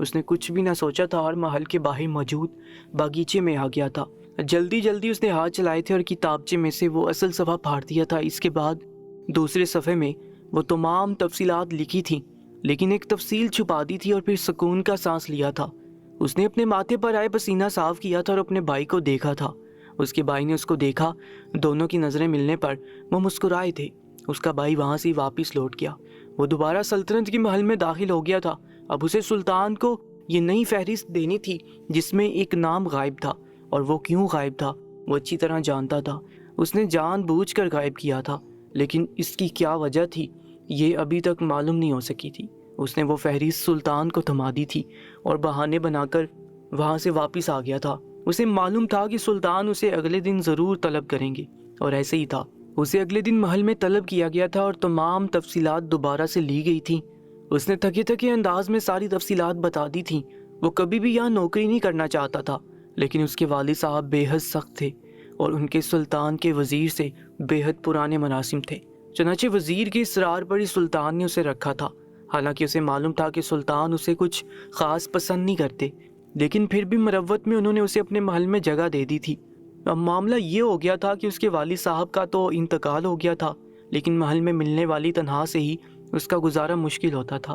اس نے کچھ بھی نہ سوچا تھا اور محل کے باہر موجود باغیچے میں آ گیا تھا۔ جلدی جلدی اس نے ہاتھ چلائے تھے اور کتابچے میں سے وہ اصل صفحہ پھاڑ دیا تھا۔ اس کے بعد دوسرے صفحے میں وہ تمام تفصیلات لکھی تھیں، لیکن ایک تفصیل چھپا دی تھی اور پھر سکون کا سانس لیا تھا۔ اس نے اپنے ماتھے پر آئے پسینہ صاف کیا تھا اور اپنے بھائی کو دیکھا تھا۔ اس کے بھائی نے اس کو دیکھا، دونوں کی نظریں ملنے پر وہ مسکرائے تھے۔ اس کا بھائی وہاں سے واپس لوٹ گیا۔ وہ دوبارہ سلطنت کے محل میں داخل ہو گیا تھا۔ اب اسے سلطان کو یہ نئی فہرست دینی تھی جس میں ایک نام غائب تھا، اور وہ کیوں غائب تھا وہ اچھی طرح جانتا تھا۔ اس نے جان بوجھ کر غائب کیا تھا، لیکن اس کی کیا وجہ تھی یہ ابھی تک معلوم نہیں ہو سکی تھی۔ اس نے وہ فہرست سلطان کو تھما دی تھی اور بہانے بنا کر وہاں سے واپس آ گیا تھا۔ اسے معلوم تھا کہ سلطان اسے اگلے دن ضرور طلب کریں گے، اور ایسے ہی تھا۔ اسے اگلے دن محل میں طلب کیا گیا تھا اور تمام تفصیلات دوبارہ سے لی گئی تھیں۔ اس نے تھکے تھکے انداز میں ساری تفصیلات بتا دی تھیں۔ وہ کبھی بھی یہاں نوکری نہیں کرنا چاہتا تھا، لیکن اس کے والد صاحب بے حد سخت تھے اور ان کے سلطان کے وزیر سے بے حد پرانے مراسم تھے۔ چنانچہ وزیر کے اصرار پر ہی سلطان نے اسے رکھا تھا۔ حالانکہ اسے معلوم تھا کہ سلطان اسے کچھ خاص پسند نہیں کرتے، لیکن پھر بھی مروت میں انہوں نے اسے اپنے محل میں جگہ دے دی تھی۔ اب معاملہ یہ ہو گیا تھا کہ اس کے والد صاحب کا تو انتقال ہو گیا تھا، لیکن محل میں ملنے والی تنخواہ سے ہی اس کا گزارا مشکل ہوتا تھا۔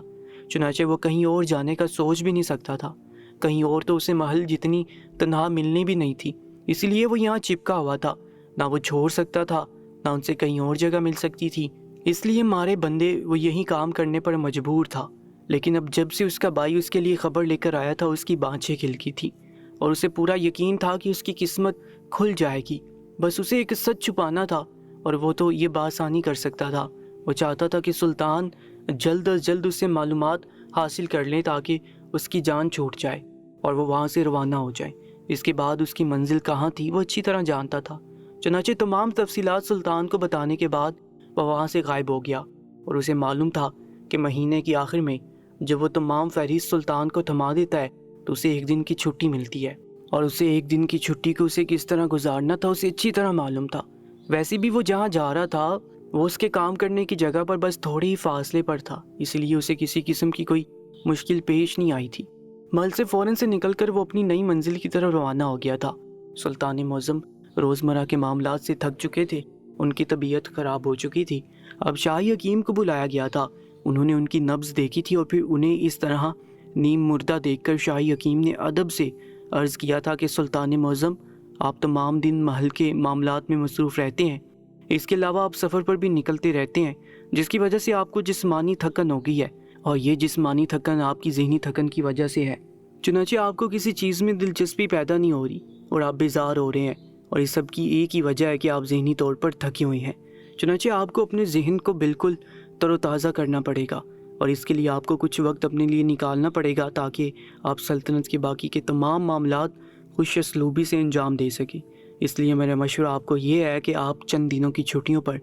چنانچہ وہ کہیں اور جانے کا سوچ بھی نہیں سکتا تھا۔ کہیں اور تو اسے محل جتنی تنخواہ ملنی بھی نہیں تھی، اس لیے وہ یہاں چپکا ہوا تھا۔ نہ وہ چھوڑ سکتا تھا، نہ ان سے کہیں اور جگہ مل سکتی تھی، اس لیے مارے بندے وہ یہی کام کرنے پر مجبور تھا۔ لیکن اب جب سے اس کا بھائی اس کے لیے خبر لے کر آیا تھا، اس کی بانچیں کھل گئی تھی اور اسے پورا یقین تھا کہ اس کی قسمت کھل جائے گی۔ بس اسے ایک سچ چھپانا تھا، اور وہ تو یہ بآسانی کر سکتا تھا۔ وہ چاہتا تھا کہ سلطان جلد از جلد اس سے معلومات حاصل کر لیں تاکہ اس کی جان چھوٹ جائے اور وہ وہاں سے روانہ ہو جائے۔ اس کے بعد اس کی منزل کہاں تھی وہ اچھی طرح جانتا تھا۔ چنانچہ تمام تفصیلات سلطان کو بتانے کے بعد وہ وہاں سے غائب ہو گیا، اور اسے معلوم تھا کہ مہینے کی آخر میں جب وہ تمام فہرست سلطان کو تھما دیتا ہے تو اسے ایک دن کی چھٹی ملتی ہے، اور اسے ایک دن کی چھٹی کو اسے کس طرح گزارنا تھا اسے اچھی طرح معلوم تھا۔ ویسے بھی وہ جہاں جا رہا تھا وہ اس کے کام کرنے کی جگہ پر بس تھوڑے ہی فاصلے پر تھا، اس لیے اسے کسی قسم کی کوئی مشکل پیش نہیں آئی تھی۔ محل سے فوراً سے نکل کر وہ اپنی نئی منزل کی طرف روانہ ہو گیا تھا۔ سلطان معظم روزمرہ کے معاملات سے تھک چکے تھے، ان کی طبیعت خراب ہو چکی تھی۔ اب شاہی حکیم کو بلایا گیا تھا۔ انہوں نے ان کی نبض دیکھی تھی اور پھر انہیں اس طرح نیم مردہ دیکھ کر شاہی حکیم نے ادب سے عرض کیا تھا کہ سلطان معظم، آپ تمام دن محل کے معاملات میں مصروف رہتے ہیں، اس کے علاوہ آپ سفر پر بھی نکلتے رہتے ہیں، جس کی وجہ سے آپ کو جسمانی تھکن ہو گئی ہے، اور یہ جسمانی تھکن آپ کی ذہنی تھکن کی وجہ سے ہے۔ چنانچہ آپ کو کسی چیز میں دلچسپی پیدا نہیں ہو رہی اور آپ بیزار ہو رہے ہیں، اور اس سب کی ایک ہی وجہ ہے کہ آپ ذہنی طور پر تھکے ہوئے ہیں۔ چنانچہ آپ کو اپنے ذہن کو بالکل تر و تازہ کرنا پڑے گا، اور اس کے لیے آپ کو کچھ وقت اپنے لیے نکالنا پڑے گا تاکہ آپ سلطنت کے باقی کے تمام معاملات خوش اسلوبی سے انجام دے سکیں۔ اس لیے میرا مشورہ آپ کو یہ ہے کہ آپ چند دنوں کی چھٹیوں پر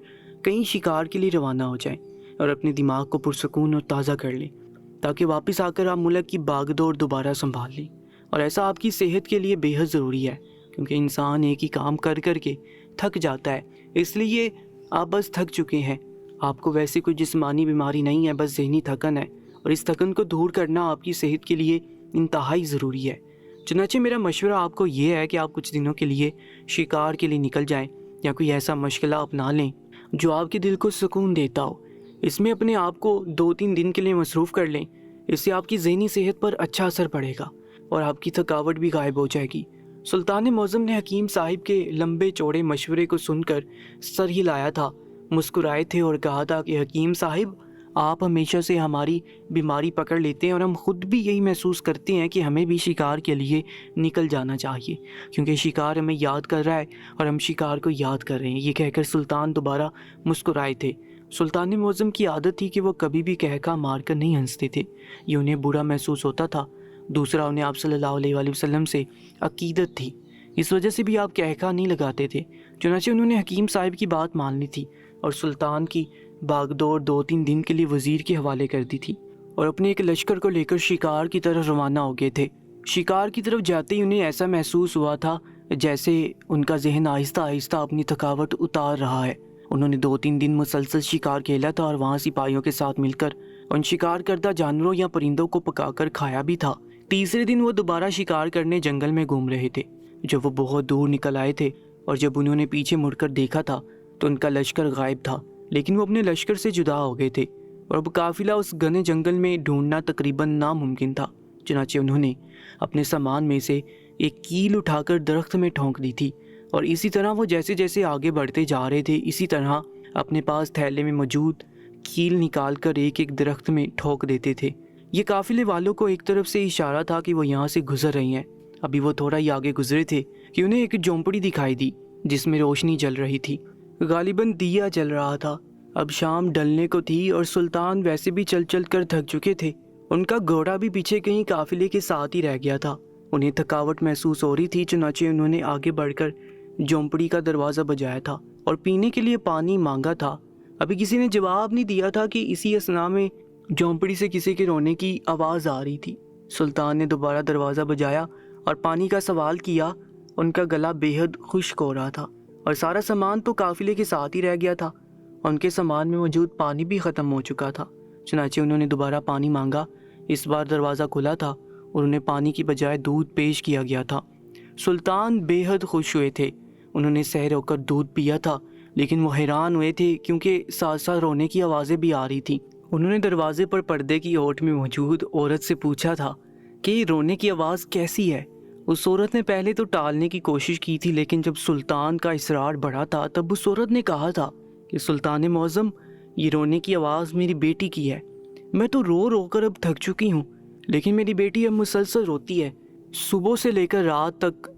کہیں شکار کے لیے روانہ ہو جائیں اور اپنے دماغ کو پرسکون اور تازہ کر لیں، تاکہ واپس آ کر آپ ملک کی باغ دوڑ دوبارہ سنبھال لیں۔ اور ایسا آپ کی صحت کے لیے بے حد ضروری ہے، کیونکہ انسان ایک ہی کام کر کر کے تھک جاتا ہے۔ اس لیے آپ بس تھک چکے ہیں، آپ کو ویسے کوئی جسمانی بیماری نہیں ہے، بس ذہنی تھکن ہے، اور اس تھکن کو دور کرنا آپ کی صحت کے لیے انتہائی ضروری ہے۔ چنانچہ میرا مشورہ آپ کو یہ ہے کہ آپ کچھ دنوں کے لیے شکار کے لیے نکل جائیں، یا کوئی ایسا مشغلہ اپنا لیں جو آپ کے دل کو سکون دیتا ہو۔ اس میں اپنے آپ کو 2-3 دن کے لیے مصروف کر لیں، اس سے آپ کی ذہنی صحت پر اچھا اثر پڑے گا اور آپ کی تھکاوٹ بھی غائب ہو جائے گی۔ سلطان معظم نے حکیم صاحب کے لمبے چوڑے مشورے کو سن کر سر ہلایا تھا، مسکرائے تھے اور کہا تھا کہ حکیم صاحب، آپ ہمیشہ سے ہماری بیماری پکڑ لیتے ہیں، اور ہم خود بھی یہی محسوس کرتے ہیں کہ ہمیں بھی شکار کے لیے نکل جانا چاہیے، کیونکہ شکار ہمیں یاد کر رہا ہے اور ہم شکار کو یاد کر رہے ہیں۔ یہ کہہ کر سلطان دوبارہ مسکرائے تھے۔ سلطان معظم کی عادت تھی کہ وہ کبھی بھی کہکا مار کر نہیں ہنستے تھے، یہ انہیں برا محسوس ہوتا تھا۔ دوسرا، انہیں آپ صلی اللہ علیہ وآلہ وسلم سے عقیدت تھی، اس وجہ سے بھی آپ کہکا نہیں لگاتے تھے۔ چنانچہ انہوں نے حکیم صاحب کی بات مان لی تھی اور سلطان کی باغ دوڑ 2-3 دن کے لیے وزیر کے حوالے کر دی تھی، اور اپنے ایک لشکر کو لے کر شکار کی طرف روانہ ہو گئے تھے۔ شکار کی طرف جاتے ہی انہیں ایسا محسوس ہوا تھا جیسے ان کا ذہن آہستہ آہستہ اپنی تھکاوٹ اتار رہا ہے۔ انہوں نے 2-3 دن مسلسل شکار کھیلا تھا اور وہاں سپاہیوں کے ساتھ مل کر ان شکار کردہ جانوروں یا پرندوں کو پکا کر کھایا بھی تھا۔ تیسرے دن وہ دوبارہ شکار کرنے جنگل میں گھوم رہے تھے جب وہ بہت دور نکل آئے تھے، اور جب انہوں نے پیچھے مڑ کر دیکھا تھا تو ان کا لشکر غائب تھا، لیکن وہ اپنے لشکر سے جدا ہو گئے تھے اور اب قافلہ اس گھنے جنگل میں ڈھونڈنا تقریباً ناممکن تھا۔ چنانچہ انہوں نے اپنے سامان میں سے ایک کیل اٹھا کر درخت میں ٹھونک دی تھی، اور اسی طرح وہ جیسے جیسے آگے بڑھتے جا رہے تھے اسی طرح اپنے پاس تھیلے میں موجود کیل نکال کر ایک ایک درخت میں ٹھوک دیتے تھے۔ یہ قافلے والوں کو ایک طرف سے اشارہ تھا کہ وہ یہاں سے گزر رہی ہیں۔ ابھی وہ تھوڑا ہی آگے گزرے تھے کہ انہیں ایک جھونپڑی دکھائی دی جس میں روشنی جل رہی تھی، غالباً دیا جل رہا تھا۔ اب شام ڈھلنے کو تھی اور سلطان ویسے بھی چل چل کر تھک چکے تھے، ان کا گھوڑا بھی پیچھے کہیں قافلے کے ساتھ ہی رہ گیا تھا۔ انہیں تھکاوٹ محسوس ہو رہی تھی، چنانچہ انہوں نے آگے بڑھ کر جھونپڑی کا دروازہ بجایا تھا اور پینے کے لیے پانی مانگا تھا۔ ابھی کسی نے جواب نہیں دیا تھا کہ اسی اثنا میں جھونپڑی سے کسی کے رونے کی آواز آ رہی تھی۔ سلطان نے دوبارہ دروازہ بجایا اور پانی کا سوال کیا۔ ان کا گلا بے حد خشک ہو رہا تھا اور سارا سامان تو قافلے کے ساتھ ہی رہ گیا تھا، ان کے سامان میں موجود پانی بھی ختم ہو چکا تھا۔ چنانچہ انہوں نے دوبارہ پانی مانگا۔ اس بار دروازہ کھلا تھا اور انہیں پانی کی بجائے دودھ پیش کیا گیا تھا۔ سلطان بے حد خوش ہوئے تھے، انہوں نے سحر ہو کر دودھ پیا تھا، لیکن وہ حیران ہوئے تھے کیونکہ ساتھ ساتھ رونے کی آوازیں بھی آ رہی تھیں۔ انہوں نے دروازے پر پردے کی اوٹ میں موجود عورت سے پوچھا تھا کہ یہ رونے کی آواز کیسی ہے۔ اس عورت نے پہلے تو ٹالنے کی کوشش کی تھی، لیکن جب سلطان کا اصرار بڑھا تھا تب اس عورت نے کہا تھا کہ سلطان معظم، یہ رونے کی آواز میری بیٹی کی ہے۔ میں تو رو رو کر اب تھک چکی ہوں، لیکن میری بیٹی اب مسلسل روتی ہے، صبح سے لے کر رات تک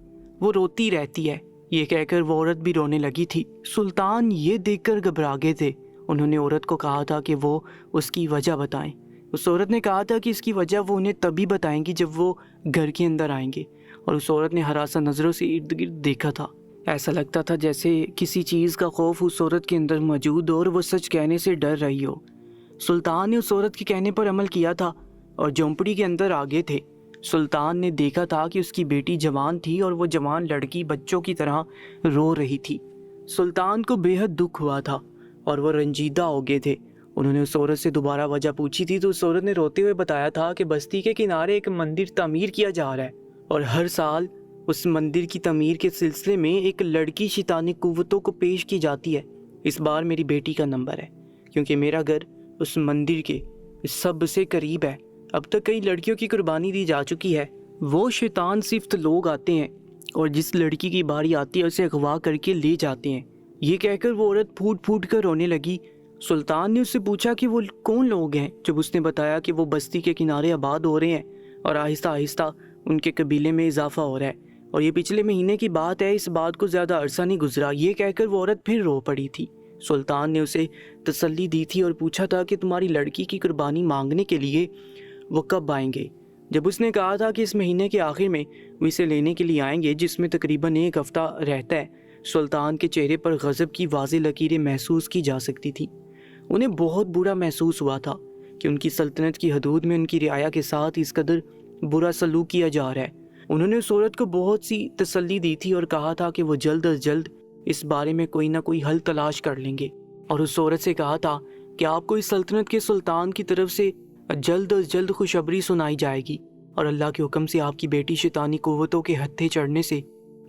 وہ روتی رہتی ہے۔ یہ کہہ کر وہ عورت بھی رونے لگی تھی۔ سلطان یہ دیکھ کر گھبرا گئے تھے۔ انہوں نے عورت کو کہا تھا کہ وہ اس کی وجہ بتائیں۔ اس عورت نے کہا تھا کہ اس کی وجہ وہ انہیں تبھی بتائیں گی جب وہ گھر کے اندر آئیں گے، اور اس عورت نے ہراساں نظروں سے ارد گرد دیکھا تھا۔ ایسا لگتا تھا جیسے کسی چیز کا خوف اس عورت کے اندر موجود ہو اور وہ سچ کہنے سے ڈر رہی ہو۔ سلطان نے اس عورت کے کہنے پر عمل کیا تھا اور جھونپڑی کے اندر آگے تھے۔ سلطان نے دیکھا تھا کہ اس کی بیٹی جوان تھی اور وہ جوان لڑکی بچوں کی طرح رو رہی تھی۔ سلطان کو بے حد دکھ ہوا تھا اور وہ رنجیدہ ہو گئے تھے۔ انہوں نے اس عورت سے دوبارہ وجہ پوچھی تھی تو اس عورت نے روتے ہوئے بتایا تھا کہ بستی کے کنارے ایک مندر تعمیر کیا جا رہا ہے، اور ہر سال اس مندر کی تعمیر کے سلسلے میں ایک لڑکی شیطانی قوتوں کو پیش کی جاتی ہے۔ اس بار میری بیٹی کا نمبر ہے، کیونکہ میرا گھر اس مندر کے سب سے قریب ہے۔ اب تک کئی لڑکیوں کی قربانی دی جا چکی ہے۔ وہ شیطان صفت لوگ آتے ہیں اور جس لڑکی کی باری آتی ہے اسے اغوا کر کے لے جاتے ہیں۔ یہ کہہ کر وہ عورت پھوٹ پھوٹ کر رونے لگی۔ سلطان نے اس سے پوچھا کہ وہ کون لوگ ہیں۔ جب اس نے بتایا کہ وہ بستی کے کنارے آباد ہو رہے ہیں اور آہستہ آہستہ ان کے قبیلے میں اضافہ ہو رہا ہے، اور یہ پچھلے مہینے کی بات ہے، اس بات کو زیادہ عرصہ نہیں گزرا، یہ کہہ کر وہ عورت پھر رو پڑی تھی۔ سلطان نے اسے تسلی دی تھی اور پوچھا تھا کہ تمہاری لڑکی کی قربانی مانگنے کے لیے وہ کب آئیں گے۔ جب اس نے کہا تھا کہ اس مہینے کے آخر میں وہ اسے لینے کے لیے آئیں گے، جس میں تقریباً 1 ہفتہ رہتا ہے، سلطان کے چہرے پر غضب کی واضح لکیریں محسوس کی جا سکتی تھی۔ انہیں بہت برا محسوس ہوا تھا کہ ان کی سلطنت کی حدود میں ان کی رعایا کے ساتھ اس قدر برا سلوک کیا جا رہا ہے۔ انہوں نے اس عورت کو بہت سی تسلی دی تھی اور کہا تھا کہ وہ جلد از جلد اس بارے میں کوئی نہ کوئی حل تلاش کر لیں گے، اور اس عورت سے کہا تھا کہ آپ کو اس سلطنت کے سلطان کی طرف سے جلد از جلد خوشخبری سنائی جائے گی، اور اللہ کے حکم سے آپ کی بیٹی شیطانی قوتوں کے ہتھے چڑھنے سے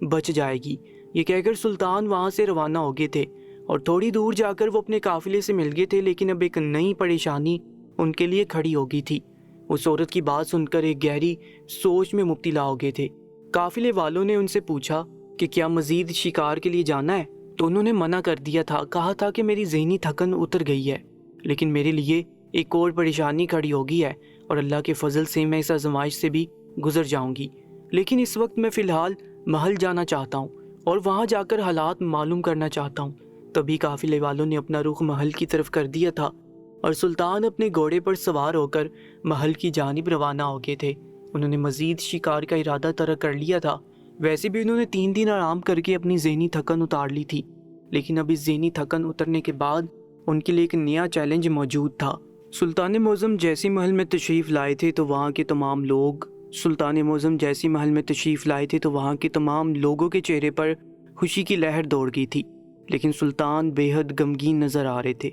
بچ جائے گی۔ یہ کہہ کر سلطان وہاں سے روانہ ہو گئے تھے اور تھوڑی دور جا کر وہ اپنے قافلے سے مل گئے تھے، لیکن اب ایک نئی پریشانی ان کے لیے کھڑی ہو گئی تھی۔ اس عورت کی بات سن کر ایک گہری سوچ میں مبتلا ہو گئے تھے۔ قافلے والوں نے ان سے پوچھا کہ کیا مزید شکار کے لیے جانا ہے، تو انہوں نے منع کر دیا تھا، کہا تھا کہ میری ذہنی تھکن اتر گئی ہے، لیکن میرے لیے ایک اور پریشانی کھڑی ہو گئی ہے، اور اللہ کے فضل سے میں اس آزمائش سے بھی گزر جاؤں گی، لیکن اس وقت میں فی الحال محل جانا چاہتا ہوں اور وہاں جا کر حالات معلوم کرنا چاہتا ہوں۔ تبھی قافلے والوں نے اپنا رخ محل کی طرف کر دیا تھا اور سلطان اپنے گھوڑے پر سوار ہو کر محل کی جانب روانہ ہو گئے تھے۔ انہوں نے مزید شکار کا ارادہ ترک کر لیا تھا۔ ویسے بھی انہوں نے 3 دن آرام کر کے اپنی ذہنی تھکن اتار لی تھی، لیکن اب اس ذہنی تھکن اترنے کے بعد ان کے لیے ایک نیا چیلنج موجود تھا۔ سلطان معظم جیسے محل میں تشریف لائے تھے تو وہاں کے تمام لوگوں کے چہرے پر خوشی کی لہر دوڑ گئی تھی، لیکن سلطان بے حد غمگین نظر آ رہے تھے۔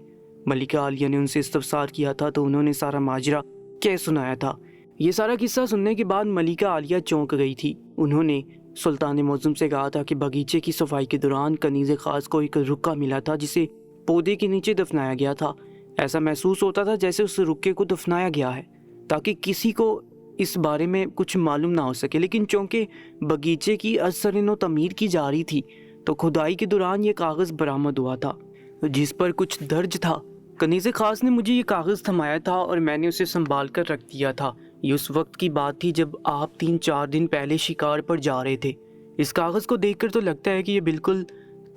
ملکہ عالیہ نے ان سے استفسار کیا تھا تو انہوں نے سارا ماجرا کہہ سنایا تھا۔ یہ سارا قصہ سننے کے بعد ملکہ عالیہ چونک گئی تھی۔ انہوں نے سلطان معظم سے کہا تھا کہ باغیچے کی صفائی کے دوران کنیز خاص کو ایک رکہ ملا تھا جسے پودے کے نیچے دفنایا گیا تھا۔ ایسا محسوس ہوتا تھا جیسے اس رکے کو دفنایا گیا ہے تاکہ کسی کو اس بارے میں کچھ معلوم نہ ہو سکے، لیکن چونکہ باغیچے کی ازسرِ نو تعمیر کی جا رہی تھی تو کھدائی کے دوران یہ کاغذ برآمد ہوا تھا جس پر کچھ درج تھا۔ کنیز خاص نے مجھے یہ کاغذ تھمایا تھا اور میں نے اسے سنبھال کر رکھ دیا تھا۔ یہ اس وقت کی بات تھی جب آپ 3-4 دن پہلے شکار پر جا رہے تھے۔ اس کاغذ کو دیکھ کر تو لگتا ہے کہ یہ بالکل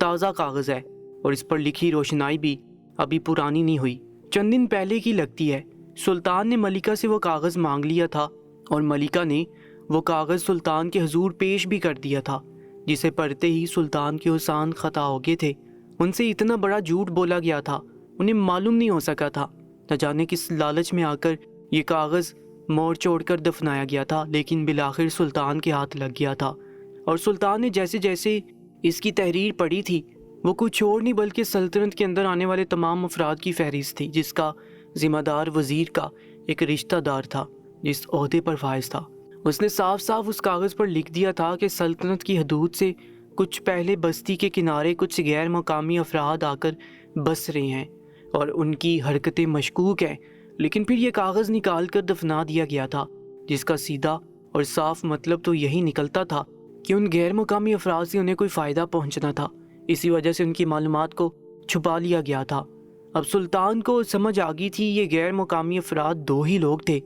تازہ کاغذ ہے اور اس پر لکھی روشنائی بھی ابھی پرانی نہیں ہوئی، چند دن پہلے کی لگتی ہے۔ سلطان نے ملکہ سے وہ کاغذ مانگ لیا تھا اور ملکہ نے وہ کاغذ سلطان کے حضور پیش بھی کر دیا تھا، جسے پڑھتے ہی سلطان کے حسان خطا ہو گئے تھے۔ ان سے اتنا بڑا جھوٹ بولا گیا تھا، انہیں معلوم نہیں ہو سکا تھا نہ جانے کس لالچ میں آ کر یہ کاغذ موڑ چوڑ کر دفنایا گیا تھا، لیکن بالآخر سلطان کے ہاتھ لگ گیا تھا۔ اور سلطان نے جیسے جیسے اس کی تحریر پڑھی تھی وہ کچھ اور نہیں بلکہ سلطنت کے اندر آنے والے تمام افراد کی فہرست تھی، جس کا ذمہ دار وزیر کا ایک رشتہ دار تھا جس عہدے پر فائز تھا۔ اس نے صاف صاف اس کاغذ پر لکھ دیا تھا کہ سلطنت کی حدود سے کچھ پہلے بستی کے کنارے کچھ غیر مقامی افراد آ کر بس رہے ہیں اور ان کی حرکتیں مشکوک ہیں، لیکن پھر یہ کاغذ نکال کر دفنا دیا گیا تھا، جس کا سیدھا اور صاف مطلب تو یہی نکلتا تھا کہ ان غیر مقامی افراد سے انہیں کوئی فائدہ پہنچنا تھا، اسی وجہ سے ان کی معلومات کو چھپا لیا گیا تھا۔ اب سلطان کو سمجھ آ گئی تھی یہ غیر مقامی افراد 2 ہی لوگ تھے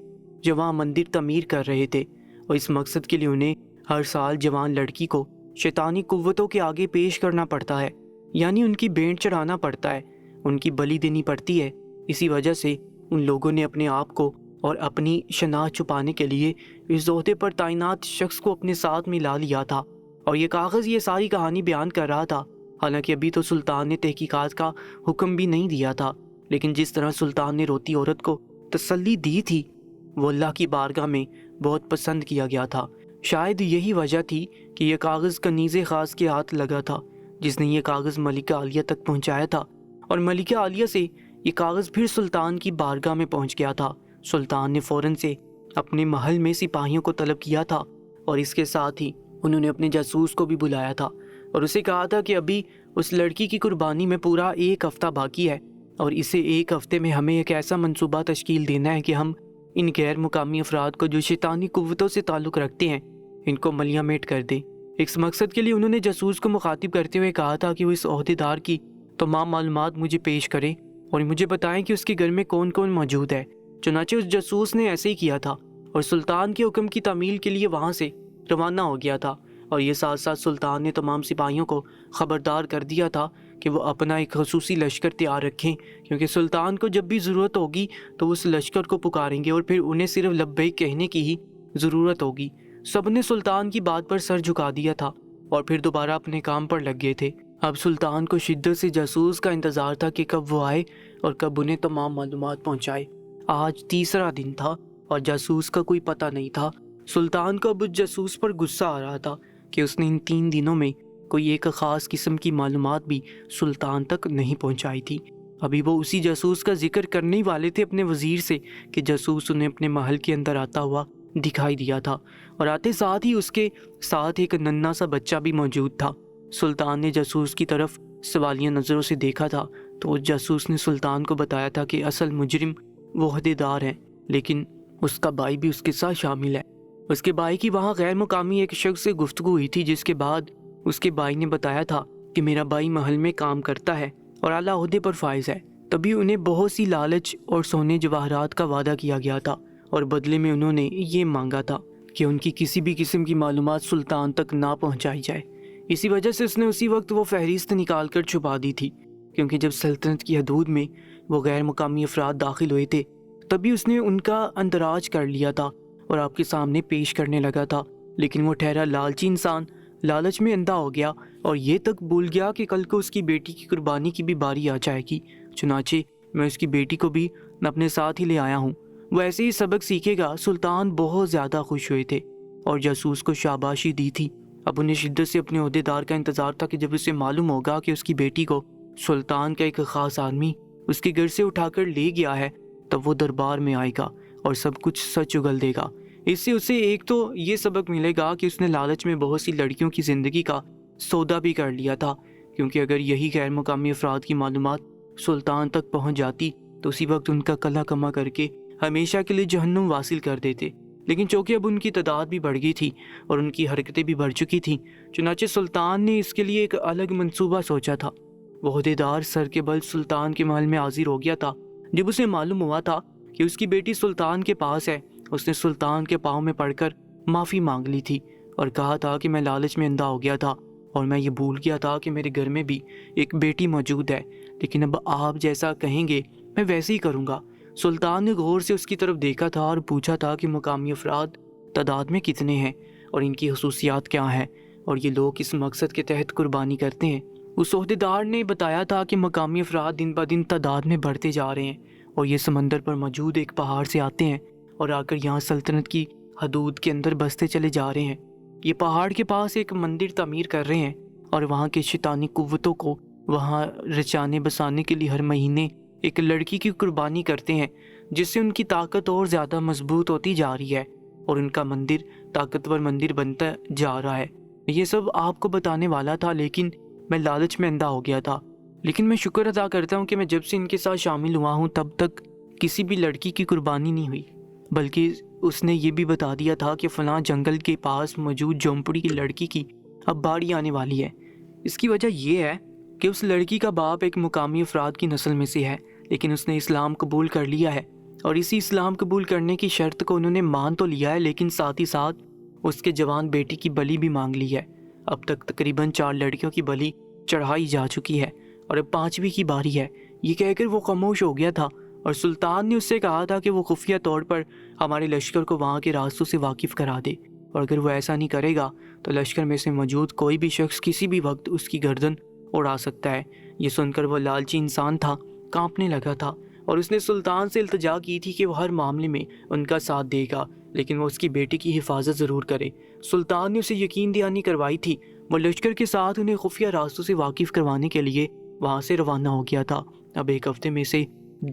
جو وہاں مندر تعمیر کر رہے تھے، اور اس مقصد کے لیے انہیں ہر سال جوان لڑکی کو شیطانی قوتوں کے آگے پیش کرنا پڑتا ہے، یعنی ان کی بینٹ چڑھانا پڑتا ہے، ان کی بلی دینی پڑتی ہے۔ اسی وجہ سے ان لوگوں نے اپنے آپ کو اور اپنی شناخت چھپانے کے لیے اس عہدے پر تعینات شخص کو اپنے ساتھ ملا لیا تھا، اور یہ کاغذ یہ ساری کہانی بیان کر رہا تھا۔ حالانکہ ابھی تو سلطان نے تحقیقات کا حکم بھی نہیں دیا تھا، لیکن جس طرح سلطان نے روتی عورت کو تسلی دی تھی وہ اللہ کی بارگاہ میں بہت پسند کیا گیا تھا۔ شاید یہی وجہ تھی کہ یہ کاغذ کنیز خاص کے ہاتھ لگا تھا، جس نے یہ کاغذ ملکہ عالیہ تک پہنچایا تھا، اور ملکہ عالیہ سے یہ کاغذ پھر سلطان کی بارگاہ میں پہنچ گیا تھا۔ سلطان نے فوراً سے اپنے محل میں سپاہیوں کو طلب کیا تھا، اور اس کے ساتھ ہی انہوں نے اپنے جاسوس کو بھی بلایا تھا اور اسے کہا تھا کہ ابھی اس لڑکی کی قربانی میں پورا 1 ہفتہ باقی ہے، اور اسے 1 ہفتے میں ہمیں ایک ایسا منصوبہ تشکیل دینا ہے کہ ہم ان غیر مقامی افراد کو جو شیطانی قوتوں سے تعلق رکھتے ہیں ان کو ملیاں میٹ کر دیں۔ اس مقصد کے لیے انہوں نے جاسوس کو مخاطب کرتے ہوئے کہا تھا کہ وہ اس عہدے دار کی تمام معلومات مجھے پیش کریں اور مجھے بتائیں کہ اس کے گھر میں کون کون موجود ہے۔ چنانچہ اس جاسوس نے ایسے ہی کیا تھا اور سلطان کے حکم کی تعمیل کے لیے وہاں سے روانہ ہو گیا تھا، اور یہ ساتھ ساتھ سلطان نے تمام سپاہیوں کو خبردار کر دیا تھا کہ وہ اپنا ایک خصوصی لشکر تیار رکھیں، کیونکہ سلطان کو جب بھی ضرورت ہوگی تو اس لشکر کو پکاریں گے اور پھر انہیں صرف لبیک کہنے کی ہی ضرورت ہوگی۔ سب نے سلطان کی بات پر سر جھکا دیا تھا اور پھر دوبارہ اپنے کام پر لگ گئے تھے۔ اب سلطان کو شدت سے جاسوس کا انتظار تھا کہ کب وہ آئے اور کب انہیں تمام معلومات پہنچائے۔ آج 3را دن تھا اور جاسوس کا کوئی پتہ نہیں تھا۔ سلطان کو اب اس جاسوس پر غصہ آ رہا تھا کہ اس نے ان 3 دنوں میں کوئی ایک خاص قسم کی معلومات بھی سلطان تک نہیں پہنچائی تھی۔ ابھی وہ اسی جاسوس کا ذکر کرنے ہی والے تھے اپنے وزیر سے کہ جاسوس انہیں اپنے محل کے اندر آتا ہوا دکھائی دیا تھا، اور آتے ساتھ ہی اس کے ساتھ ایک ننھا سا بچہ بھی موجود تھا۔ سلطان نے جاسوس کی طرف سوالیہ نظروں سے دیکھا تھا تو اس جاسوس نے سلطان کو بتایا تھا کہ اصل مجرم وہ عہدے دار ہیں، لیکن اس کا بھائی بھی اس کے ساتھ شامل ہے۔ اس کے بھائی کی وہاں غیر مقامی ایک شخص سے گفتگو ہوئی تھی، جس کے بعد اس کے بھائی نے بتایا تھا کہ میرا بھائی محل میں کام کرتا ہے اور اعلیٰ عہدے پر فائز ہے۔ تبھی انہیں بہت سی لالچ اور سونے جواہرات کا وعدہ کیا گیا تھا، اور بدلے میں انہوں نے یہ مانگا تھا کہ ان کی کسی بھی قسم کی معلومات سلطان تک نہ پہنچائی جائے۔ اسی وجہ سے اس نے اسی وقت وہ فہرست نکال کر چھپا دی تھی، کیونکہ جب سلطنت کی حدود میں وہ غیر مقامی افراد داخل ہوئے تھے تبھی اس نے ان کا اندراج کر لیا تھا اور آپ کے سامنے پیش کرنے لگا تھا، لیکن وہ ٹھہرا لالچی انسان لالچ میں اندھا ہو گیا اور یہ تک بھول گیا کہ کل کو اس کی بیٹی کی قربانی کی بھی باری آ جائے گی۔ چنانچہ میں اس کی بیٹی کو بھی اپنے ساتھ ہی لے آیا ہوں، وہ ایسے ہی سبق سیکھے گا۔ سلطان بہت زیادہ خوش ہوئے تھے اور جاسوس کو شاباشی دی تھی۔ اب انہیں شدت سے اپنے عہدے دار کا انتظار تھا کہ جب اسے معلوم ہوگا کہ اس کی بیٹی کو سلطان کا ایک خاص آدمی اس کے گھر سے اٹھا کر لے گیا ہے تب وہ دربار میں آئے گا اور سب کچھ سچ اگل دے گا۔ اس سے اسے ایک تو یہ سبق ملے گا کہ اس نے لالچ میں بہت سی لڑکیوں کی زندگی کا سودا بھی کر لیا تھا، کیونکہ اگر یہی غیر مقامی افراد کی معلومات سلطان تک پہنچ جاتی تو اسی وقت ان کا کلا کما کر کے ہمیشہ کے لیے جہنم واصل کر دیتے۔ لیکن چونکہ اب ان کی تعداد بھی بڑھ گئی تھی اور ان کی حرکتیں بھی بڑھ چکی تھیں، چنانچہ سلطان نے اس کے لیے ایک الگ منصوبہ سوچا تھا۔ وہ عہدیدار سر کے بل سلطان کے محل میں حاضر ہو گیا تھا۔ جب اسے معلوم ہوا تھا کہ اس کی بیٹی سلطان کے پاس ہے، اس نے سلطان کے پاؤں میں پڑ کر معافی مانگ لی تھی اور کہا تھا کہ میں لالچ میں اندھا ہو گیا تھا اور میں یہ بھول گیا تھا کہ میرے گھر میں بھی ایک بیٹی موجود ہے، لیکن اب آپ جیسا کہیں گے میں ویسے ہی کروں گا۔ سلطان نے غور سے اس کی طرف دیکھا تھا اور پوچھا تھا کہ مقامی افراد تعداد میں کتنے ہیں اور ان کی خصوصیات کیا ہیں اور یہ لوگ کس مقصد کے تحت قربانی کرتے ہیں۔ اس عہدیدار نے بتایا تھا کہ مقامی افراد دن بدن تعداد میں بڑھتے جا رہے ہیں اور یہ سمندر پر موجود ایک پہاڑ سے آتے ہیں اور آ کر یہاں سلطنت کی حدود کے اندر بستے چلے جا رہے ہیں۔ یہ پہاڑ کے پاس ایک مندر تعمیر کر رہے ہیں اور وہاں کے شیطانی قوتوں کو وہاں رچانے بسانے کے لیے ہر مہینے ایک لڑکی کی قربانی کرتے ہیں، جس سے ان کی طاقت اور زیادہ مضبوط ہوتی جا رہی ہے اور ان کا مندر طاقتور مندر بنتا جا رہا ہے۔ یہ سب آپ کو بتانے والا تھا، لیکن میں لالچ میں اندھا ہو گیا تھا۔ لیکن میں شکر ادا کرتا ہوں کہ میں جب سے ان کے ساتھ شامل ہوا ہوں تب تک کسی بھی لڑکی کی قربانی نہیں ہوئی، بلکہ اس نے یہ بھی بتا دیا تھا کہ فلاں جنگل کے پاس موجود جھونپڑی کی لڑکی کی اب باری آنے والی ہے۔ اس کی وجہ یہ ہے کہ اس لڑکی کا باپ ایک مقامی افراد کی نسل میں سے ہے، لیکن اس نے اسلام قبول کر لیا ہے اور اسی اسلام قبول کرنے کی شرط کو انہوں نے مان تو لیا ہے، لیکن ساتھ ہی ساتھ اس کے جوان بیٹی کی بلی بھی مانگ لی ہے۔ اب تک تقریباً 4 لڑکیوں کی بلی چڑھائی جا چکی ہے اور اب 5ویں کی باری ہے۔ یہ کہہ کر وہ خاموش ہو گیا تھا اور سلطان نے اس سے کہا تھا کہ وہ خفیہ طور پر ہمارے لشکر کو وہاں کے راستوں سے واقف کرا دے، اور اگر وہ ایسا نہیں کرے گا تو لشکر میں سے موجود کوئی بھی شخص کسی بھی وقت اس کی گردن اڑا سکتا ہے۔ یہ سن کر وہ لالچی انسان تھا، کانپنے لگا تھا اور اس نے سلطان سے التجا کی تھی کہ وہ ہر معاملے میں ان کا ساتھ دے گا، لیکن وہ اس کی بیٹی کی حفاظت ضرور کرے۔ سلطان نے اسے یقین دہانی کروائی تھی۔ وہ لشکر کے ساتھ انہیں خفیہ راستوں سے واقف کروانے کے لیے وہاں سے روانہ ہو گیا تھا۔ اب ایک ہفتے میں سے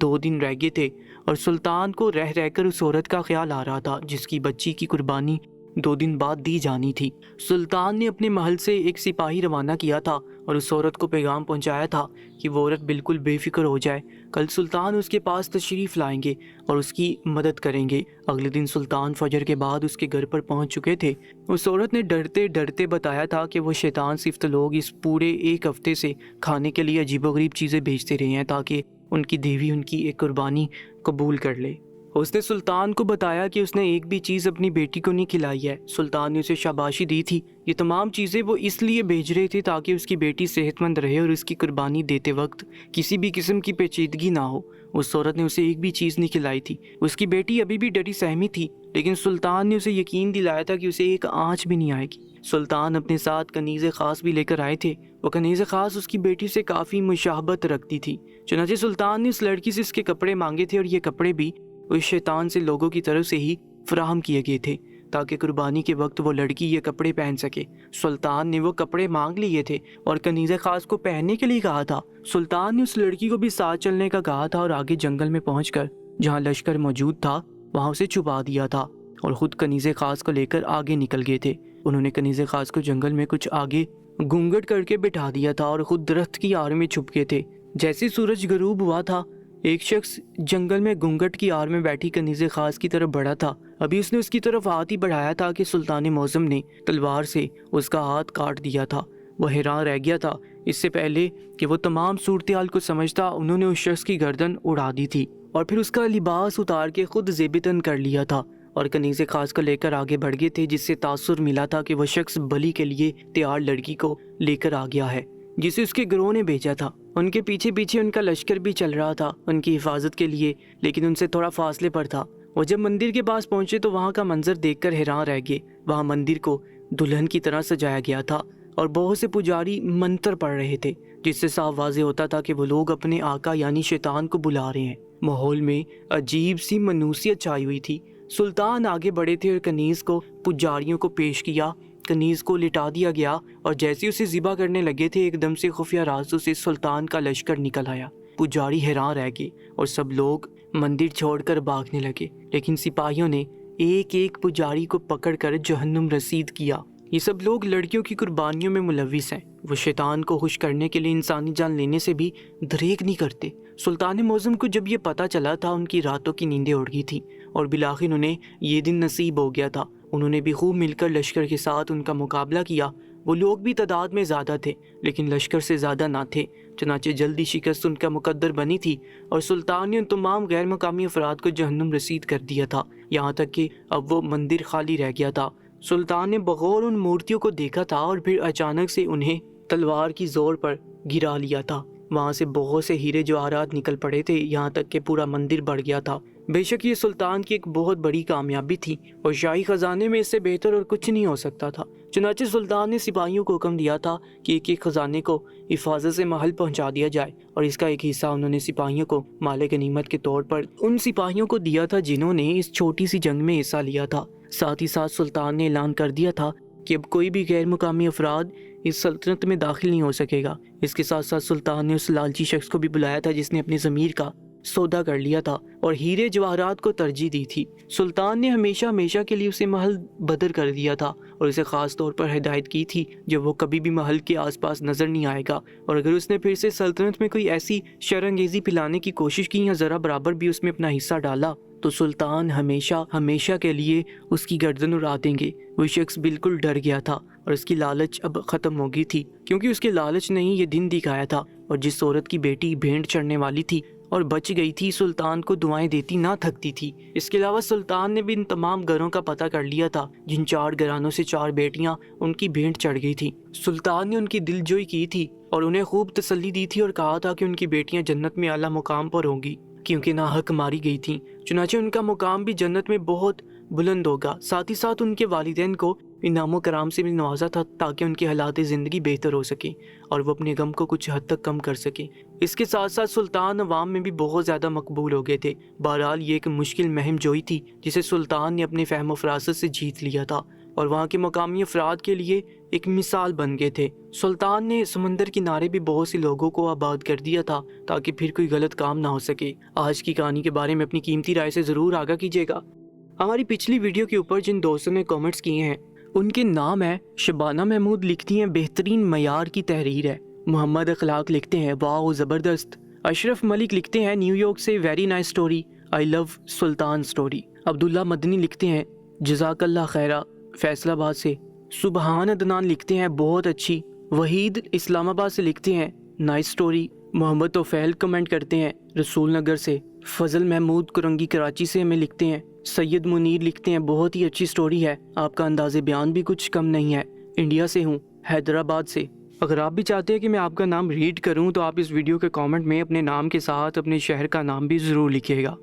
2 دن رہ گئے تھے اور سلطان کو رہ کر اس عورت کا خیال آ رہا تھا جس کی بچی کی قربانی 2 دن بعد دی جانی تھی۔ سلطان نے اپنے محل سے ایک سپاہی روانہ کیا تھا اور اس عورت کو پیغام پہنچایا تھا کہ وہ عورت بالکل بے فکر ہو جائے، کل سلطان اس کے پاس تشریف لائیں گے اور اس کی مدد کریں گے۔ اگلے دن سلطان فجر کے بعد اس کے گھر پر پہنچ چکے تھے۔ اس عورت نے ڈرتے ڈرتے بتایا تھا کہ وہ شیطان صفت لوگ اس پورے 1 ہفتے سے کھانے کے لیے عجیب و غریب چیزیں بھیجتے رہے ہیں تاکہ ان کی دیوی ان کی ایک قربانی قبول کر لے۔ اس نے سلطان کو بتایا کہ اس نے ایک بھی چیز اپنی بیٹی کو نہیں کھلائی ہے۔ سلطان نے اسے شاباشی دی تھی۔ یہ تمام چیزیں وہ اس لیے بھیج رہے تھے تاکہ اس کی بیٹی صحت مند رہے اور اس کی قربانی دیتے وقت کسی بھی قسم کی پیچیدگی نہ ہو۔ اس عورت نے اسے ایک بھی چیز نہیں کھلائی تھی۔ اس کی بیٹی ابھی بھی ڈری سہمی تھی، لیکن سلطان نے اسے یقین دلایا تھا کہ اسے ایک آنچ بھی نہیں آئے گی۔ سلطان اپنے ساتھ کنیز خاص بھی لے کر آئے تھے۔ وہ کنیز خاص اس کی بیٹی سے کافی مشابہت رکھتی تھی، چنانچہ سلطان نے اس لڑکی سے اس کے کپڑے مانگے تھے اور یہ کپڑے بھی اس شیطان سے لوگوں کی طرف سے ہی فراہم کیے گئے تھے تاکہ قربانی کے وقت وہ لڑکی یہ کپڑے پہن سکے۔ سلطان نے وہ کپڑے مانگ لیے تھے اور کنیز خاص کو پہننے کے لیے کہا تھا۔ سلطان نے اس لڑکی کو بھی ساتھ چلنے کا کہا تھا اور آگے جنگل میں پہنچ کر جہاں لشکر موجود تھا وہاں اسے چھپا دیا تھا اور خود کنیز خاص کو لے کر آگے نکل گئے تھے۔ انہوں نے کنیز خاص کو جنگل میں کچھ آگے گھونگھٹ کر کے بٹھا دیا تھا اور خود درخت کی آڑ میں چھپ گئے تھے۔ جیسے سورج غروب ہوا تھا، ایک شخص جنگل میں گھونگھٹ کی آڑ میں بیٹھی کنیز خاص کی طرف بڑھا تھا۔ ابھی اس نے اس کی طرف ہاتھ ہی بڑھایا تھا کہ سلطان معظم نے تلوار سے اس کا ہاتھ کاٹ دیا تھا۔ وہ حیران رہ گیا تھا۔ اس سے پہلے کہ وہ تمام صورتحال کو سمجھتا، انہوں نے اس شخص کی گردن اڑا دی تھی اور پھر اس کا لباس اتار کے خود زیبتن کر لیا تھا اور کنیز خاص کو لے کر آگے بڑھ گئے تھے، جس سے تاثر ملا تھا کہ وہ شخص بلی کے لیے تیار لڑکی کو لے کر آ گیا ہے جسے اس کے گروہ نے بھیجا تھا۔ ان کے پیچھے پیچھے ان کا لشکر بھی چل رہا تھا ان کی حفاظت کے لیے، لیکن ان سے تھوڑا فاصلے پر تھا۔ وہ جب مندر کے پاس پہنچے تو وہاں کا منظر دیکھ کر حیران رہ گئے۔ وہاں مندر کو دلہن کی طرح سجایا گیا تھا اور بہت سے پجاری منتر پڑھ رہے تھے، جس سے صاف واضح ہوتا تھا کہ وہ لوگ اپنے آقا یعنی شیطان کو بلا رہے ہیں۔ ماحول میں عجیب سی منوسیت چھائی ہوئی تھی۔ سلطان آگے بڑھے تھے اور کنیز کو پجاریوں کو پیش کیا۔ کنیز کو لٹا دیا گیا اور جیسے اسے ذبح کرنے لگے تھے، ایک دم سے خفیہ راستوں سے سلطان کا لشکر نکل آیا۔ پجاری حیران رہ گئے اور سب لوگ مندر چھوڑ کر بھاگنے لگے، لیکن سپاہیوں نے ایک ایک پجاری کو پکڑ کر جہنم رسید کیا۔ یہ سب لوگ لڑکیوں کی قربانیوں میں ملوث ہیں۔ وہ شیطان کو خوش کرنے کے لیے انسانی جان لینے سے بھی دریغ نہیں کرتے۔ سلطان معظم کو جب یہ پتہ چلا تھا، ان کی راتوں کی نیندیں اڑ گئی تھیں اور بالآخر انہیں یہ دن نصیب ہو گیا تھا۔ انہوں نے بھی خوب مل کر لشکر کے ساتھ ان کا مقابلہ کیا۔ وہ لوگ بھی تعداد میں زیادہ تھے لیکن لشکر سے زیادہ نہ تھے، چنانچہ جلدی شکست ان کا مقدر بنی تھی اور سلطان نے ان تمام غیر مقامی افراد کو جہنم رسید کر دیا تھا، یہاں تک کہ اب وہ مندر خالی رہ گیا تھا۔ سلطان نے بغور ان مورتیوں کو دیکھا تھا اور پھر اچانک سے انہیں تلوار کی زور پر گرا لیا تھا۔ وہاں سے بہت سے ہیرے جواہرات نکل پڑے تھے، یہاں تک کہ پورا مندر بڑھ گیا تھا۔ بے شک یہ سلطان کی ایک بہت بڑی کامیابی تھی اور شاہی خزانے میں اس سے بہتر اور کچھ نہیں ہو سکتا تھا۔ چنانچہ سلطان نے سپاہیوں کو حکم دیا تھا کہ ایک ایک خزانے کو حفاظت سے محل پہنچا دیا جائے اور اس کا ایک حصہ انہوں نے سپاہیوں کو مال غنیمت کے طور پر ان سپاہیوں کو دیا تھا جنہوں نے اس چھوٹی سی جنگ میں حصہ لیا تھا۔ ساتھ ہی ساتھ سلطان نے اعلان کر دیا تھا کہ اب کوئی بھی غیر مقامی افراد اس سلطنت میں داخل نہیں ہو سکے گا۔ اس کے ساتھ ساتھ سلطان نے اس لالچی شخص کو بھی بلایا تھا جس نے اپنی ضمیر کا سودا کر لیا تھا اور ہیرے جواہرات کو ترجیح دی تھی۔ سلطان نے ہمیشہ کے لیے اسے محل بدر کر دیا تھا اور اسے خاص طور پر ہدایت کی تھی جب وہ کبھی بھی محل کے آس پاس نظر نہیں آئے گا، اور اگر اس نے پھر سے سلطنت میں کوئی ایسی شر انگیزی پلانے کی کوشش کی یا ذرا برابر بھی اس میں اپنا حصہ ڈالا تو سلطان ہمیشہ کے لیے اس کی گردن اڑا دیں گے۔ وہ شخص بالکل ڈر گیا تھا اور اس کی لالچ اب ختم ہو گئی تھی، کیونکہ اس کے لالچ نے ہی یہ دن دکھایا تھا، اور جس عورت کی بیٹی بھیڑ چڑھنے والی تھی اور بچ گئی تھی، سلطان کو دعائیں دیتی نہ تھکتی تھی۔ اس کے علاوہ سلطان نے بھی ان تمام گھروں کا پتہ کر لیا تھا جن 4 گھرانوں سے 4 بیٹیاں ان کی بھیڑ چڑھ گئی تھی۔ سلطان نے ان کی دل جوئی کی تھی اور انہیں خوب تسلی دی تھی اور کہا تھا کہ ان کی بیٹیاں جنت میں اعلیٰ مقام پر ہوں گی کیونکہ ناحق ماری گئی تھیں، چنانچہ ان کا مقام بھی جنت میں بہت بلند ہوگا۔ ساتھ ہی ساتھ ان کے والدین کو انعام و کرام سے بھی نوازا تھا تاکہ ان کے حالات زندگی بہتر ہو سکیں اور وہ اپنے غم کو کچھ حد تک کم کر سکیں۔ اس کے ساتھ ساتھ سلطان عوام میں بھی بہت زیادہ مقبول ہو گئے تھے۔ بہرحال یہ ایک مشکل مہم جوئی تھی جسے سلطان نے اپنے فہم و فراست سے جیت لیا تھا اور وہاں کے مقامی افراد کے لیے ایک مثال بن گئے تھے۔ سلطان نے سمندر کنارے بھی بہت سے لوگوں کو آباد کر دیا تھا تاکہ پھر کوئی غلط کام نہ ہو سکے۔ آج کی کہانی کے بارے میں اپنی قیمتی رائے سے ضرور آگاہ کیجیے گا۔ ہماری پچھلی ویڈیو کے اوپر جن دوستوں نے کامنٹس کیے ہیں ان کے نام ہیں شبانہ محمود، لکھتی ہیں بہترین معیار کی تحریر ہے۔ محمد اخلاق لکھتے ہیں واو زبردست۔ اشرف ملک لکھتے ہیں نیو یارک سے ویری نائس سٹوری، آئی لو سلطان سٹوری۔ عبداللہ مدنی لکھتے ہیں جزاک اللہ خیرہ فیصل آباد سے۔ سبحان عدنان لکھتے ہیں بہت اچھی۔ وحید اسلام آباد سے لکھتے ہیں نائس سٹوری۔ محمد توفیل کمنٹ کرتے ہیں رسول نگر سے۔ فضل محمود کرنگی کراچی سے ہمیں لکھتے ہیں۔ سید منیر لکھتے ہیں بہت ہی اچھی سٹوری ہے، آپ کا انداز بیان بھی کچھ کم نہیں ہے۔ انڈیا سے ہوں، حیدرآباد سے۔ اگر آپ بھی چاہتے ہیں کہ میں آپ کا نام ریڈ کروں تو آپ اس ویڈیو کے کامنٹ میں اپنے نام کے ساتھ اپنے شہر کا نام بھی ضرور لکھیے گا۔